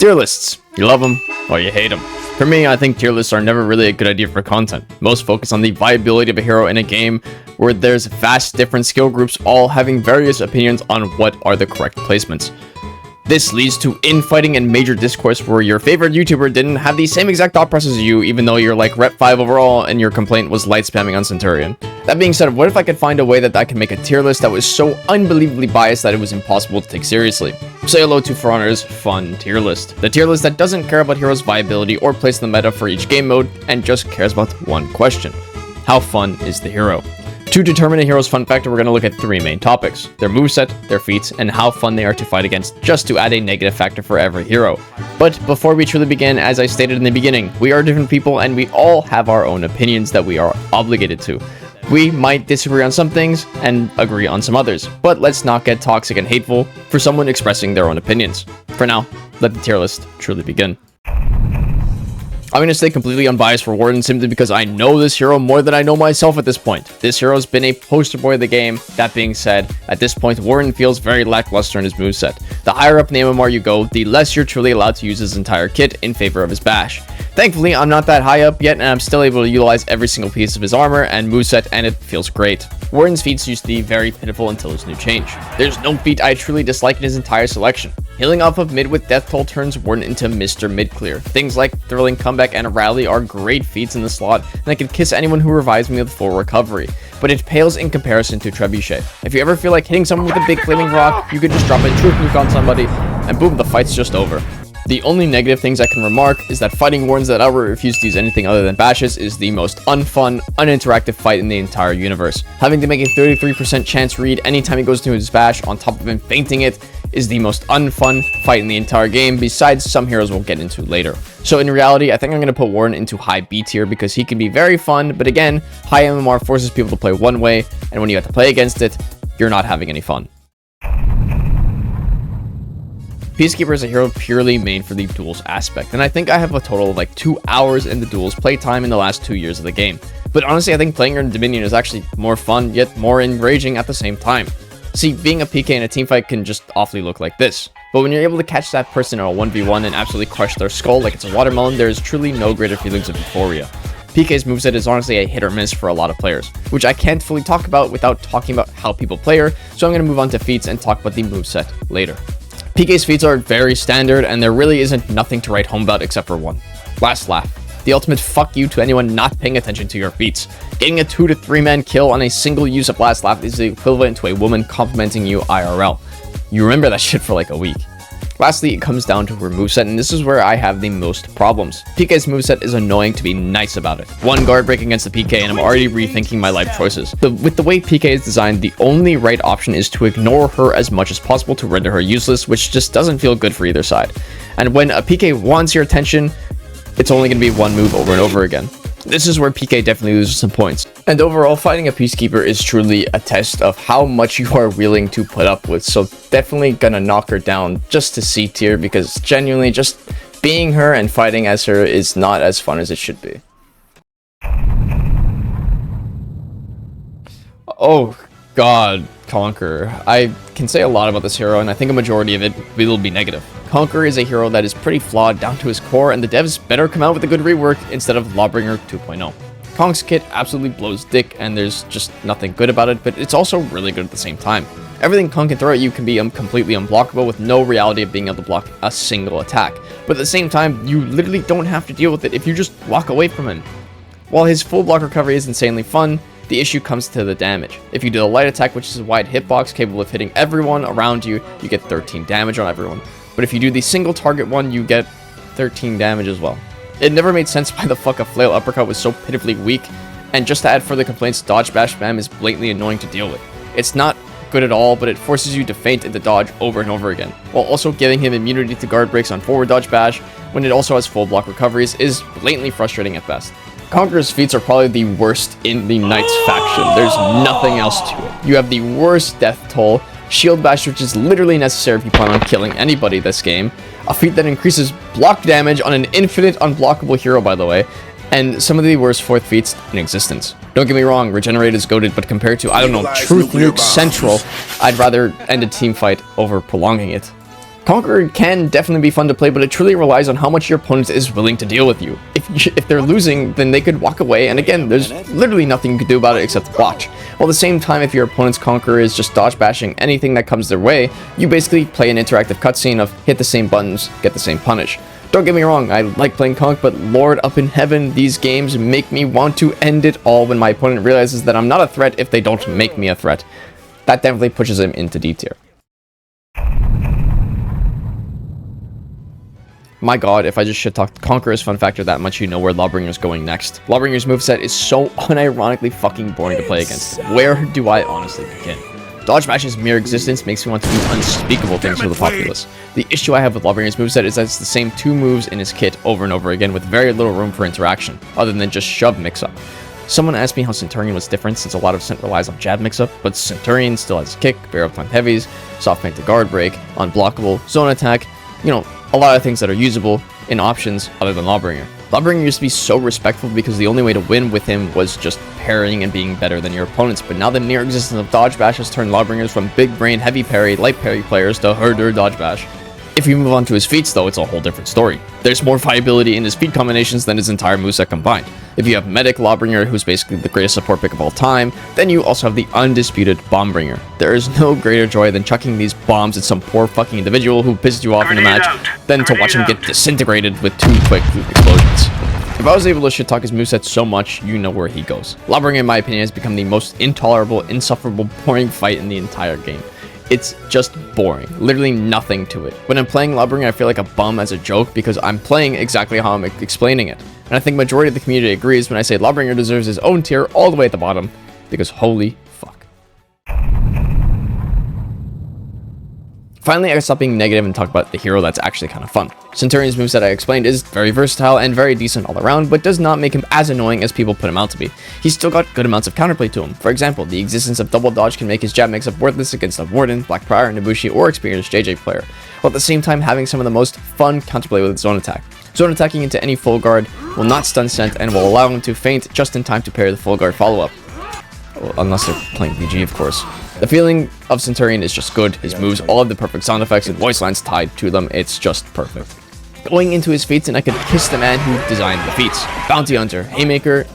Tier lists. You love them or you hate them. For me, I think tier lists are never really a good idea for content. Most focus on the viability of a hero in a game where there's vast different skill groups all having various opinions on what are the correct placements. This leads to infighting and major discourse where your favorite YouTuber didn't have the same exact thought process as you, even though you're like rep 5 overall and your complaint was light spamming on Centurion. That being said, what if I could find a way that I could make a tier list that was so unbelievably biased that it was impossible to take seriously? Say hello to For Honor's fun tier list. The tier list that doesn't care about heroes' viability or place in the meta for each game mode and just cares about one question. How fun is the hero? To determine a hero's fun factor, we're going to look at 3 main topics: their moveset, their feats, and how fun they are to fight against, just to add a negative factor for every hero. But before we truly begin, as I stated in the beginning, we are different people and we all have our own opinions that we are obligated to. We might disagree on some things and agree on some others, but let's not get toxic and hateful for someone expressing their own opinions. For now, let the tier list truly begin. I'm going to stay completely unbiased for Warden simply because I know this hero more than I know myself at this point. This hero's been a poster boy of the game. That being said, at this point, Warden feels very lackluster in his moveset. The higher up in the MMR you go, the less you're truly allowed to use his entire kit in favor of his bash. Thankfully, I'm not that high up yet, and I'm still able to utilize every single piece of his armor and moveset, and it feels great. Warden's feats used to be very pitiful until his new change. There's no feat I truly dislike in his entire selection. Healing off of mid with Death Toll turns Warden into Mr. Mid-Clear. Things like Thrilling Comeback and Rally are great feats in the slot, and I can kiss anyone who revives me with full recovery. But it pales in comparison to Trebuchet. If you ever feel like hitting someone with a big flaming rock, you could just drop a truth nuke on somebody, and boom, the fight's just over. The only negative things I can remark is that fighting Wardens that outright refuse to use anything other than bashes is the most unfun, uninteractive fight in the entire universe. Having to make a 33% chance read anytime he goes to his bash on top of him fainting it is the most unfun fight in the entire game, besides some heroes we'll get into later. So in reality, I think I'm going to put Warden into high B tier because he can be very fun, but again, high MMR forces people to play one way, and when you have to play against it, you're not having any fun. Peacekeeper is a hero purely made for the duels aspect, and I think I have a total of like 2 hours in the duels playtime in the last 2 years of the game. But honestly, I think playing her in Dominion is actually more fun, yet more enraging at the same time. See, being a PK in a teamfight can just awfully look like this. But when you're able to catch that person in a 1v1 and absolutely crush their skull like it's a watermelon, there is truly no greater feelings of euphoria. PK's moveset is honestly a hit or miss for a lot of players, which I can't fully talk about without talking about how people play her, so I'm going to move on to feats and talk about the moveset later. PK's feats are very standard, and there really isn't nothing to write home about except for one: Last Laugh. The ultimate fuck you to anyone not paying attention to your feats. Getting a 2 to 3 man kill on a single use of Last Laugh is the equivalent to a woman complimenting you IRL. You remember that shit for like a week. Lastly, it comes down to her moveset, and this is where I have the most problems. PK's moveset is annoying to be nice about it. One guard break against the PK and I'm already rethinking my life choices. With the way PK is designed, the only right option is to ignore her as much as possible to render her useless, which just doesn't feel good for either side. And when a PK wants your attention, it's only going to be one move over and over again. This is where PK definitely loses some points. And overall, fighting a Peacekeeper is truly a test of how much you are willing to put up with, so definitely gonna knock her down just to C tier, because genuinely just being her and fighting as her is not as fun as it should be. Oh god, Conq. I can say a lot about this hero, and I think a majority of it will be negative. Conq is a hero that is pretty flawed down to his core, and the devs better come out with a good rework instead of Lawbringer 2.0. Conq's kit absolutely blows dick, and there's just nothing good about it, but it's also really good at the same time. Everything Conq can throw at you can be completely unblockable with no reality of being able to block a single attack, but at the same time, you literally don't have to deal with it if you just walk away from him. While his full block recovery is insanely fun, the issue comes to the damage. If you do a light attack, which is a wide hitbox capable of hitting everyone around you, you get 13 damage on everyone. But if you do the single target one, you get 13 damage as well. It never made sense why the fuck a flail uppercut was so pitifully weak, and just to add further complaints, dodge bash spam is blatantly annoying to deal with. It's not good at all, but it forces you to feint into dodge over and over again, while also giving him immunity to guard breaks on forward dodge bash when it also has full block recoveries is blatantly frustrating at best. Conq's feats are probably the worst in the Knights faction. There's nothing else to it. You have the worst death toll, shield bash, which is literally necessary if you plan on killing anybody this game, a feat that increases block damage on an infinite unblockable hero, by the way, and some of the worst fourth feats in existence. Don't get me wrong, Regenerate is goated, but compared to, I don't know, Truth Nuke Central, I'd rather end a team fight over prolonging it. Conq can definitely be fun to play, but it truly relies on how much your opponent is willing to deal with you. If they're losing, then they could walk away, and again, there's literally nothing you can do about it except watch. While at the same time, if your opponent's Conq is just dodge bashing anything that comes their way, you basically play an interactive cutscene of hit the same buttons, get the same punish. Don't get me wrong, I like playing Conq, but Lord up in heaven, these games make me want to end it all when my opponent realizes that I'm not a threat if they don't make me a threat. That definitely pushes him into D tier. My god, if I just shit talked Conq's fun factor that much, you know where Lawbringer's going next. Lawbringer's moveset is so unironically fucking boring to play against. Where do I honestly begin? Dodge Bash's mere existence makes me want to do unspeakable things for the populace. The issue I have with Lawbringer's moveset is that it's the same 2 moves in his kit over and over again with very little room for interaction, other than just shove mix-up. Someone asked me how Centurion was different since a lot of Cent relies on jab mix-up, but Centurion still has kick, barrel time heavies, soft paint to guard break, unblockable, zone attack, you know, a lot of things that are usable in options other than Lawbringer. Lawbringer used to be so respectful because the only way to win with him was just parrying and being better than your opponents, but now the near existence of dodge bash has turned Lawbringers from big brain heavy parry, light parry players to herder dodge bash. If you move on to his feats though, it's a whole different story. There's more viability in his feat combinations than his entire moveset combined. If you have Medic Lawbringer, who's basically the greatest support pick of all time, then you also have the undisputed Bombbringer. There is no greater joy than chucking these bombs at some poor fucking individual who pisses you off in a match than to watch him get disintegrated with 2 quick explosions. If I was able to shit talk his moveset so much, you know where he goes. Lawbringer, in my opinion, has become the most intolerable, insufferable, boring fight in the entire game. It's just boring. Literally nothing to it. When I'm playing Lawbringer, I feel like a bum as a joke because I'm playing exactly how I'm explaining it. And I think majority of the community agrees when I say Lawbringer deserves his own tier all the way at the bottom, because holy fuck. Finally, I gotta stop being negative and talk about the hero that's actually kind of fun. Centurion's moveset I explained is very versatile and very decent all around, but does not make him as annoying as people put him out to be. He's still got good amounts of counterplay to him. For example, the existence of double dodge can make his jab mix-up worthless against a Warden, Black Prior, Nobushi, or experienced JJ player, while at the same time having some of the most fun counterplay with zone attack. Zone attacking into any full guard will not stun Cent and will allow him to feint just in time to parry the full guard follow-up. Well, unless they're playing BG, of course. The feeling of Centurion is just good. His moves all have the perfect sound effects and voice lines tied to them. It's just perfect. Going into his feats, and I could kiss the man who designed the feats. Bounty Hunter, Haymaker,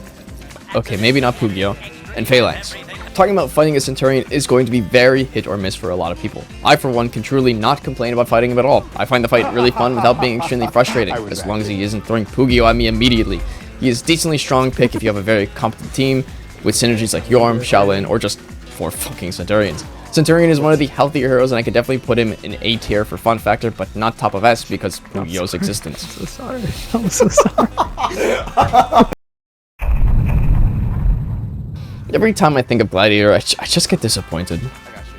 okay, maybe not Pugio, and Phalanx. Talking about fighting a Centurion is going to be very hit or miss for a lot of people. I, for one, can truly not complain about fighting him at all. I find the fight really fun without being extremely frustrating, as long as he isn't throwing Pugio at me immediately. He is a decently strong pick if you have a very competent team, with synergies like Yorm, Shaolin, or just 4 fucking Centurions. Centurion is one of the healthier heroes, and I could definitely put him in A tier for fun factor, but not top of S because Pugio's existence. I'm so sorry. I'm so sorry. Every time I think of Gladiator, I just get disappointed.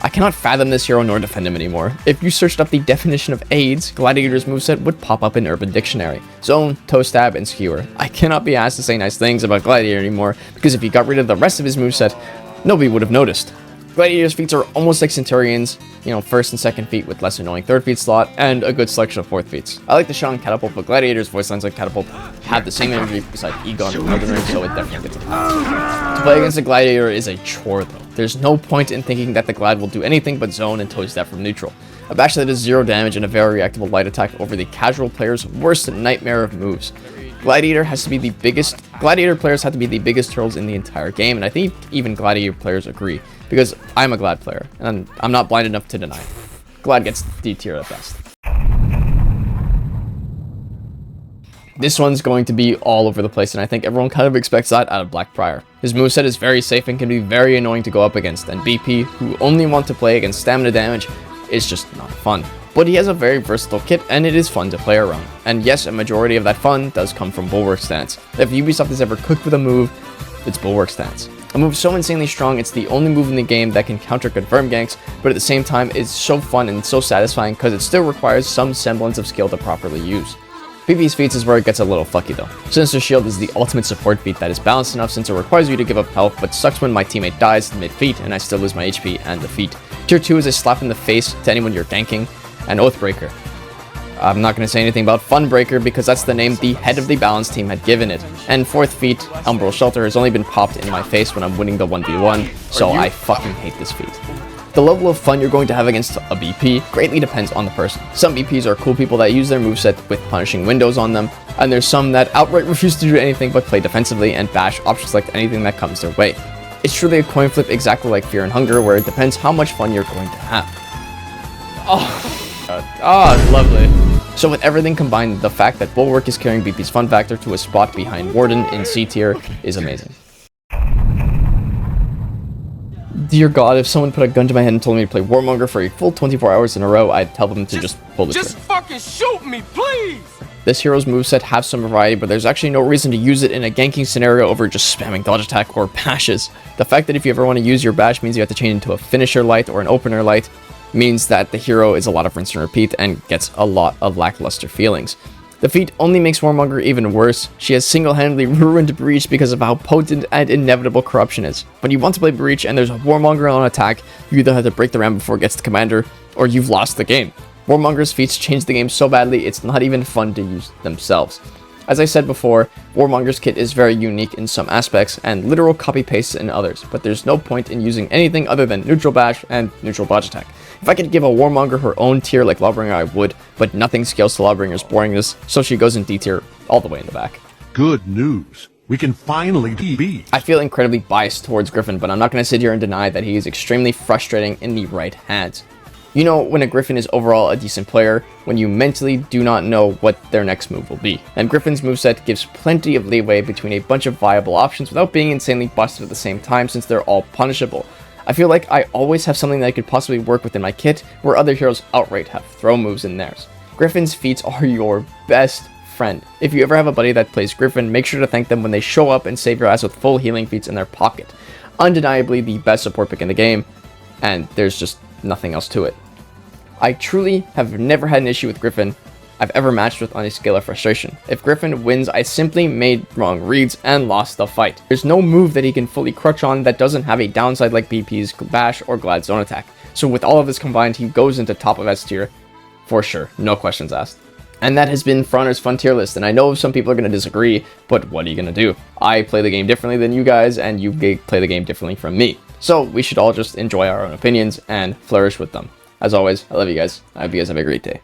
I cannot fathom this hero nor defend him anymore. If you searched up the definition of AIDS, Gladiator's moveset would pop up in Urban Dictionary. Zone, toe stab, and skewer. I cannot be asked to say nice things about Gladiator anymore, because if he got rid of the rest of his moveset, nobody would have noticed. Gladiator's feats are almost like Centurion's, you know, first and second feat with less annoying third feat slot, and a good selection of fourth feats. I like the shot on Catapult, but Gladiator's voice lines like Catapult have the same energy beside Egon and Elden Ring, so it definitely gets a pass. To play against the Gladiator is a chore though. There's no point in thinking that the Glad will do anything but zone and toe step from neutral. A bash that does 0 damage and a very reactable light attack over the casual player's worst nightmare of moves. Gladiator players have to be the biggest turtles in the entire game, and I think even Gladiator players agree, because I'm a Glad player, and I'm not blind enough to deny. Glad gets D tier at best. This one's going to be all over the place, and I think everyone kind of expects that out of Black Prior. His moveset is very safe and can be very annoying to go up against, and BP, who only want to play against stamina damage, is just not fun. But he has a very versatile kit, and it is fun to play around. And yes, a majority of that fun does come from Bulwark stance. If Ubisoft has ever cooked with a move, it's Bulwark stance. A move so insanely strong, it's the only move in the game that can counter confirm ganks, but at the same time, it's so fun and so satisfying because it still requires some semblance of skill to properly use. PvE's feats is where it gets a little fucky though. Sinister Shield is the ultimate support feat that is balanced enough since it requires you to give up health, but sucks when my teammate dies mid-feat and I still lose my HP and the feat. Tier 2 is a slap in the face to anyone you're ganking, and Oathbreaker. I'm not going to say anything about Funbreaker because that's the name the head of the balance team had given it. And 4th feat, Umbral Shelter, has only been popped in my face when I'm winning the 1v1, so I fucking hate this feat. The level of fun you're going to have against a BP greatly depends on the person. Some BPs are cool people that use their moveset with punishing windows on them, and there's some that outright refuse to do anything but play defensively and bash option select anything that comes their way. It's truly a coin flip, exactly like Fear and Hunger, where it depends how much fun you're going to have. Oh, God. Oh, lovely. So with everything combined, the fact that Bulwark is carrying BP's fun factor to a spot behind Warden in C tier is amazing. Dear God, if someone put a gun to my head and told me to play Warmonger for a full 24 hours in a row, I'd tell them to just pull the trigger. Just fucking shoot me, please! This hero's moveset has some variety, but there's actually no reason to use it in a ganking scenario over just spamming dodge attack or bashes. The fact that if you ever want to use your bash means you have to change into a finisher light or an opener light means that the hero is a lot of rinse and repeat and gets a lot of lackluster feelings. The feat only makes Warmonger even worse. She has single-handedly ruined Breach because of how potent and inevitable corruption is. When you want to play Breach and there's a Warmonger on attack, you either have to break the ram before it gets to commander, or you've lost the game. Warmonger's feats change the game so badly it's not even fun to use themselves. As I said before, Warmonger's kit is very unique in some aspects and literal copy-pastes in others, but there's no point in using anything other than neutral bash and neutral dodge attack. If I could give a Warmonger her own tier like Lawbringer, I would, but nothing scales to Lawbringer's boringness, so she goes in D tier all the way in the back. Good news. We can finally be. I feel incredibly biased towards Gryphon, but I'm not going to sit here and deny that he is extremely frustrating in the right hands. You know when a Gryphon is overall a decent player, when you mentally do not know what their next move will be. And Gryphon's moveset gives plenty of leeway between a bunch of viable options without being insanely busted at the same time since they're all punishable. I feel like I always have something that could possibly work within my kit, where other heroes outright have throw moves in theirs. Gryphon's feats are your best friend. If you ever have a buddy that plays Gryphon, make sure to thank them when they show up and save your ass with full healing feats in their pocket. Undeniably the best support pick in the game, and there's just nothing else to it. I truly have never had an issue with Gryphon I've ever matched with on a scale of frustration. If Gryphon wins, I simply made wrong reads and lost the fight. There's no move that he can fully crutch on that doesn't have a downside like BP's Bash or Glad Zone attack. So with all of this combined, he goes into top of S tier for sure, no questions asked. And that has been For Honor's Fun Tier List, and I know some people are going to disagree, but what are you going to do? I play the game differently than you guys, and you play the game differently from me. So we should all just enjoy our own opinions and flourish with them. As always, I love you guys. I hope you guys have a great day.